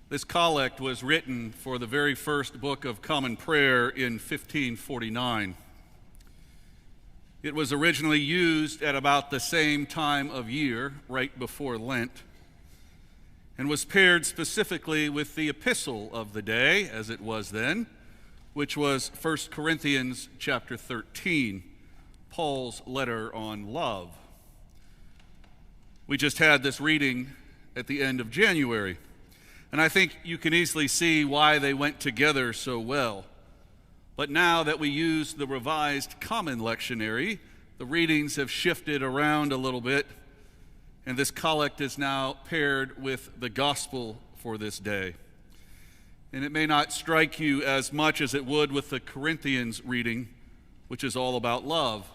This collect was written for the very first book of Common Prayer in 1549. It was originally used at about the same time of year, right before Lent, and was paired specifically with the epistle of the day, as it was then, which was 1 Corinthians chapter 13, Paul's letter on love. We just had this reading at the end of January, and I think you can easily see why they went together so well. But now that we use the Revised Common Lectionary, the readings have shifted around a little bit, and this collect is now paired with the gospel for this day. And it may not strike you as much as it would with the Corinthians reading, which is all about love.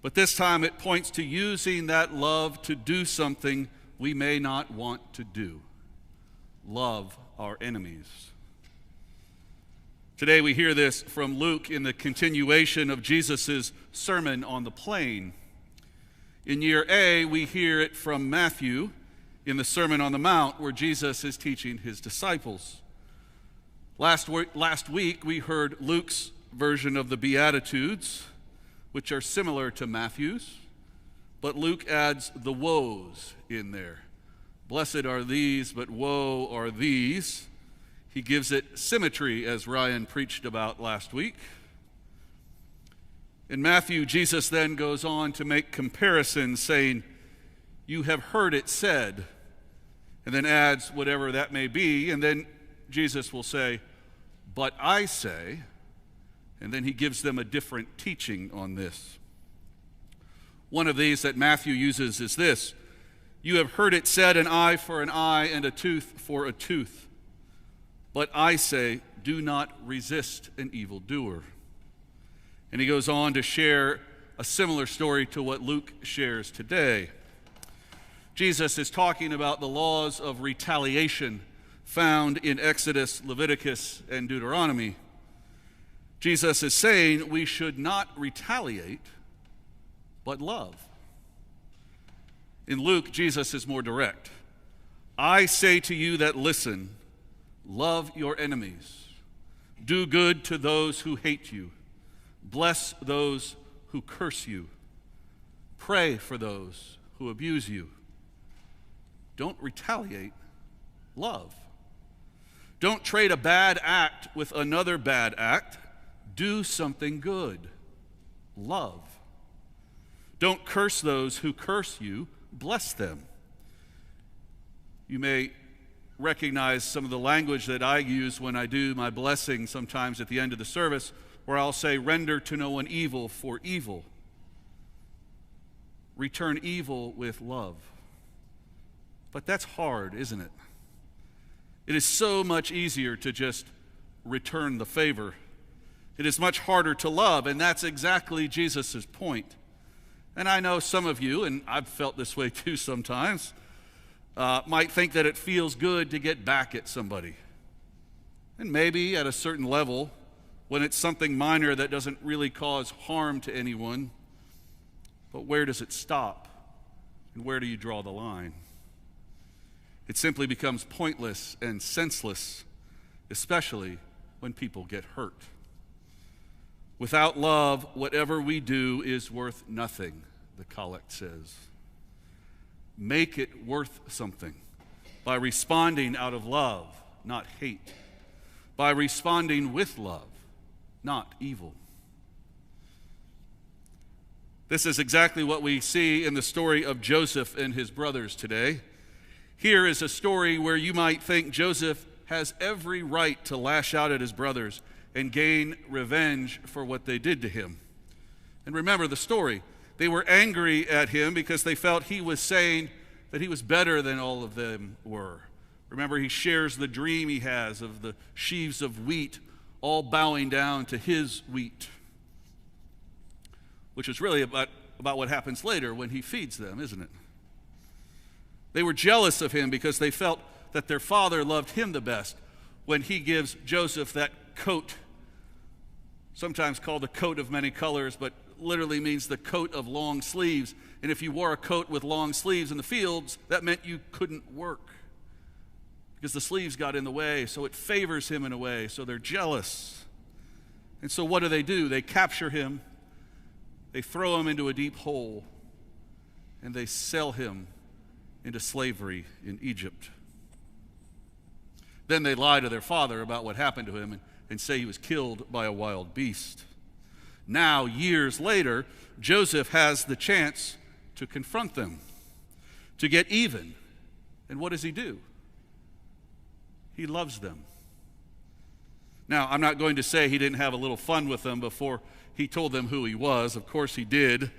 But this time it points to using that love to do something we may not want to do. Love our enemies. Today we hear this from Luke in the continuation of Jesus' Sermon on the Plain. In year A, we hear it from Matthew in the Sermon on the Mount, where Jesus is teaching his disciples. Last week, we heard Luke's version of the Beatitudes, which are similar to Matthew's, but Luke adds the woes in there. Blessed are these, but woe are these. He gives it symmetry, as Ryan preached about last week. In Matthew, Jesus then goes on to make comparisons, saying, "You have heard it said," and then adds whatever that may be, and then Jesus will say, "But I say," and then he gives them a different teaching on this. One of these that Matthew uses is this: "You have heard it said, an eye for an eye and a tooth for a tooth. But I say, do not resist an evildoer." And he goes on to share a similar story to what Luke shares today. Jesus is talking about the laws of retaliation found in Exodus, Leviticus, and Deuteronomy. Jesus is saying we should not retaliate, but love. In Luke, Jesus is more direct. "I say to you that listen, love your enemies. Do good to those who hate you. Bless those who curse you. Pray for those who abuse you." Don't retaliate, love. Don't trade a bad act with another bad act. Do something good, love. Don't curse those who curse you, bless them. You may recognize some of the language that I use when I do my blessing sometimes at the end of the service, where I'll say, "Render to no one evil for evil." Return evil with love. But that's hard, isn't it? It is so much easier to just return the favor. It is much harder to love, and that's exactly Jesus' point. And I know some of you, and I've felt this way too sometimes, might think that it feels good to get back at somebody. And maybe at a certain level, when it's something minor that doesn't really cause harm to anyone. But where does it stop? And where do you draw the line? It simply becomes pointless and senseless, especially when people get hurt. Without love, whatever we do is worth nothing, the collect says. Make it worth something by responding out of love, not hate. By responding with love, not evil. This is exactly what we see in the story of Joseph and his brothers today. Here is a story where you might think Joseph has every right to lash out at his brothers and gain revenge for what they did to him. And remember the story. They were angry at him because they felt he was saying that he was better than all of them were. Remember, he shares the dream he has of the sheaves of wheat all bowing down to his wheat, which is really about what happens later when he feeds them, isn't it? They were jealous of him because they felt that their father loved him the best when he gives Joseph that coat, sometimes called a coat of many colors, but literally means the coat of long sleeves. And if you wore a coat with long sleeves in the fields, that meant you couldn't work. because the sleeves got in the way, so it favors him in a way, so they're jealous. And so what do? They capture him, they throw him into a deep hole, and they sell him into slavery in Egypt. Then they lie to their father about what happened to him and say he was killed by a wild beast. Now, years later, Joseph has the chance to confront them, to get even. And what does he do? He loves them. Now, I'm not going to say he didn't have a little fun with them before he told them who he was. Of course he did.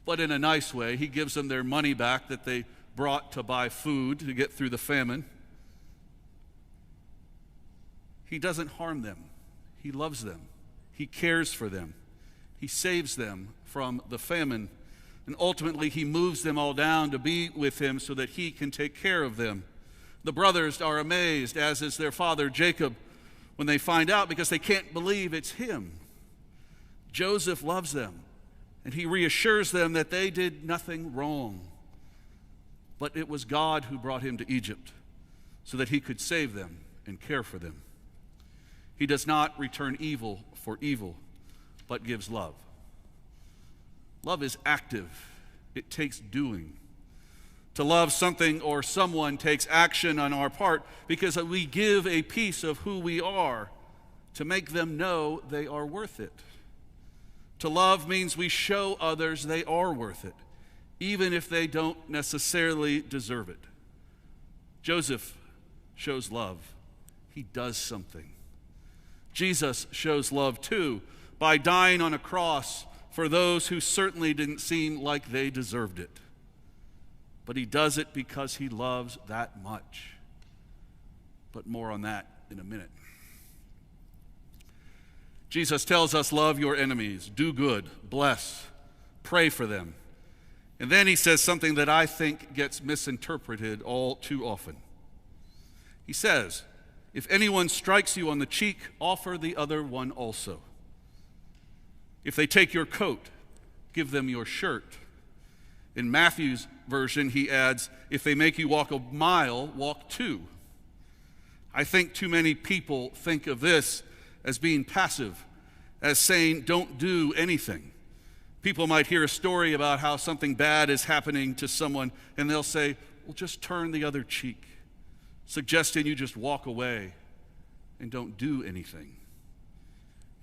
But in a nice way. He gives them their money back that they brought to buy food to get through the famine. He doesn't harm them. He loves them. He cares for them. He saves them from the famine. And ultimately, he moves them all down to be with him so that he can take care of them. The brothers are amazed, as is their father Jacob, when they find out, because they can't believe it's him. Joseph loves them, and he reassures them that they did nothing wrong. But it was God who brought him to Egypt so that he could save them and care for them. He does not return evil for evil, but gives love. Love is active. It takes doing. To love something or someone takes action on our part because we give a piece of who we are to make them know they are worth it. To love means we show others they are worth it, even if they don't necessarily deserve it. Joseph shows love. He does something. Jesus shows love too by dying on a cross for those who certainly didn't seem like they deserved it. But he does it because he loves that much. But more on that in a minute. Jesus tells us, love your enemies, do good, bless, pray for them. And then he says something that I think gets misinterpreted all too often. He says, if anyone strikes you on the cheek, offer the other one also. If they take your coat, give them your shirt. In Matthew's version, he adds, if they make you walk a mile, walk two. I think too many people think of this as being passive, as saying, don't do anything. People might hear a story about how something bad is happening to someone, and they'll say, well, just turn the other cheek, suggesting you just walk away and don't do anything.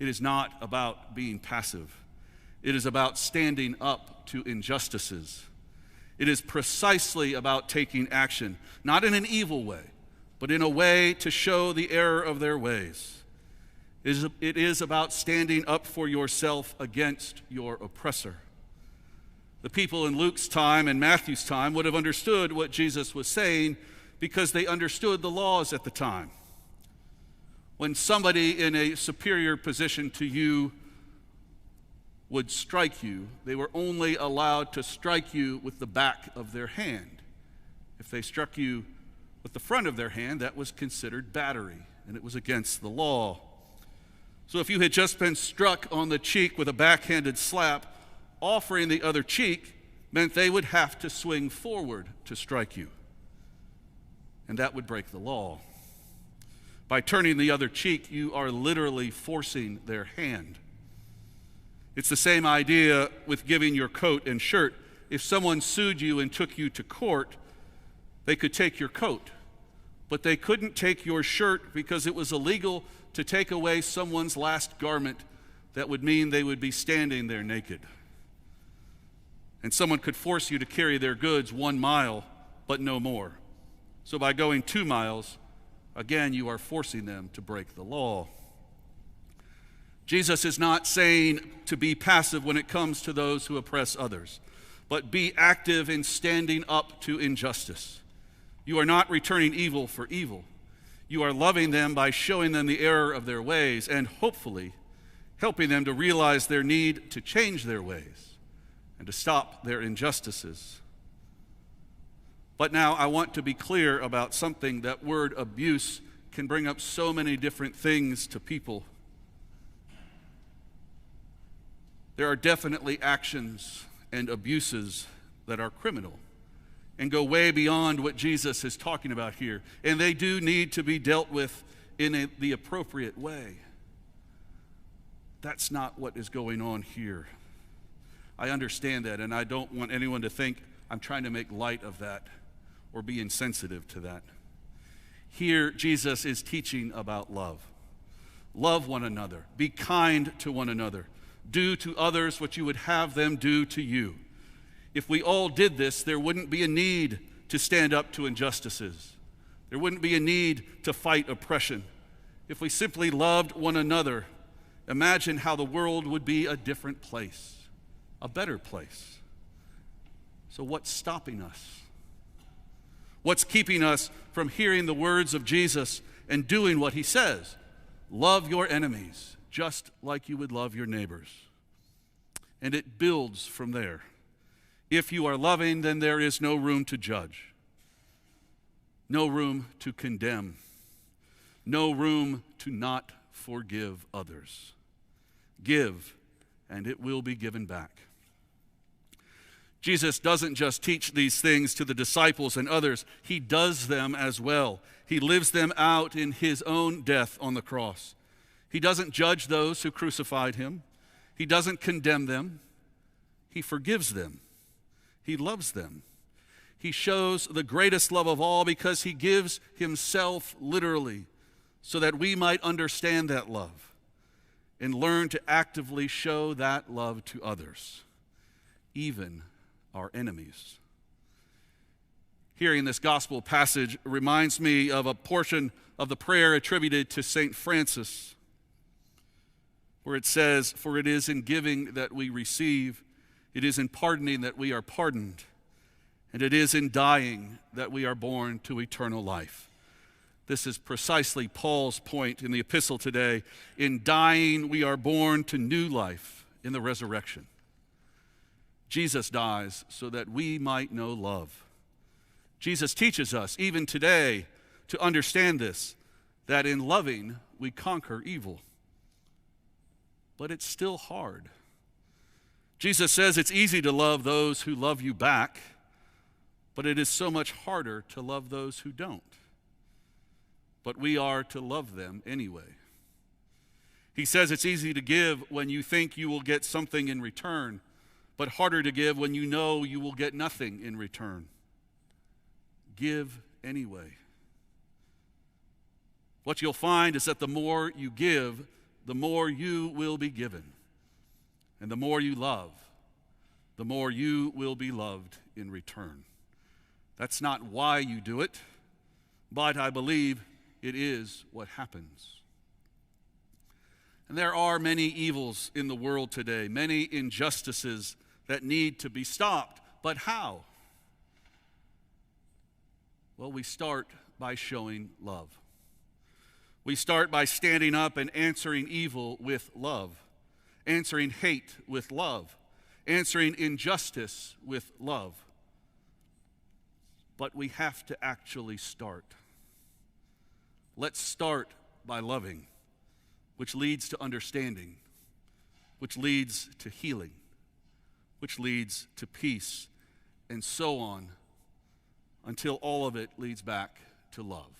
It is not about being passive. It is about standing up to injustices. It is precisely about taking action, not in an evil way, but in a way to show the error of their ways. It is about standing up for yourself against your oppressor. The people in Luke's time and Matthew's time would have understood what Jesus was saying because they understood the laws at the time. When somebody in a superior position to you would strike you, they were only allowed to strike you with the back of their hand. If they struck you with the front of their hand, that was considered battery, and it was against the law. So if you had just been struck on the cheek with a backhanded slap, offering the other cheek meant they would have to swing forward to strike you, and that would break the law. By turning the other cheek, you are literally forcing their hand. It's the same idea with giving your coat and shirt. If someone sued you and took you to court, they could take your coat, but they couldn't take your shirt because it was illegal to take away someone's last garment. That would mean they would be standing there naked. And someone could force you to carry their goods 1 mile, but no more. So by going 2 miles, again, you are forcing them to break the law. Jesus is not saying to be passive when it comes to those who oppress others, but be active in standing up to injustice. You are not returning evil for evil. You are loving them by showing them the error of their ways and hopefully helping them to realize their need to change their ways and to stop their injustices. But now I want to be clear about something. That word abuse can bring up so many different things to people. There are definitely actions and abuses that are criminal, and go way beyond what Jesus is talking about here. And they do need to be dealt with in the appropriate way. That's not what is going on here. I understand that, and I don't want anyone to think I'm trying to make light of that or be insensitive to that. Here, Jesus is teaching about love. Love one another. Be kind to one another. Do to others what you would have them do to you. If we all did this, there wouldn't be a need to stand up to injustices. There wouldn't be a need to fight oppression. If we simply loved one another, imagine how the world would be a different place, a better place. So what's stopping us? What's keeping us from hearing the words of Jesus and doing what he says? Love your enemies just like you would love your neighbors. And it builds from there. If you are loving, then there is no room to judge, no room to condemn, no room to not forgive others. Give, and it will be given back. Jesus doesn't just teach these things to the disciples and others, he does them as well. He lives them out in his own death on the cross. He doesn't judge those who crucified him. He doesn't condemn them. He forgives them. He loves them. He shows the greatest love of all because he gives himself literally so that we might understand that love and learn to actively show that love to others, even our enemies. Hearing this gospel passage reminds me of a portion of the prayer attributed to St. Francis, where it says, "For it is in giving that we receive, it is in pardoning that we are pardoned, and it is in dying that we are born to eternal life." This is precisely Paul's point in the epistle today. In dying, we are born to new life in the resurrection. Jesus dies so that we might know love. Jesus teaches us, even today, to understand this, that in loving, we conquer evil. But it's still hard. Jesus says it's easy to love those who love you back, but it is so much harder to love those who don't. But we are to love them anyway. He says it's easy to give when you think you will get something in return, but harder to give when you know you will get nothing in return. Give anyway. What you'll find is that the more you give, the more you will be given. And the more you love, the more you will be loved in return. That's not why you do it, but I believe it is what happens. And there are many evils in the world today, many injustices that need to be stopped. But how? Well, we start by showing love. We start by standing up and answering evil with love, answering hate with love, answering injustice with love. But we have to actually start. Let's start by loving, which leads to understanding, which leads to healing, which leads to peace, and so on, until all of it leads back to love.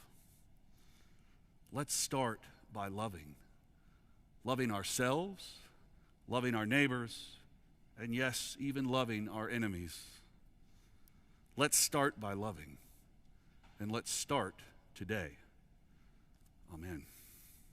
Let's start by loving. Loving ourselves, loving our neighbors, and yes, even loving our enemies. Let's start by loving, and let's start today.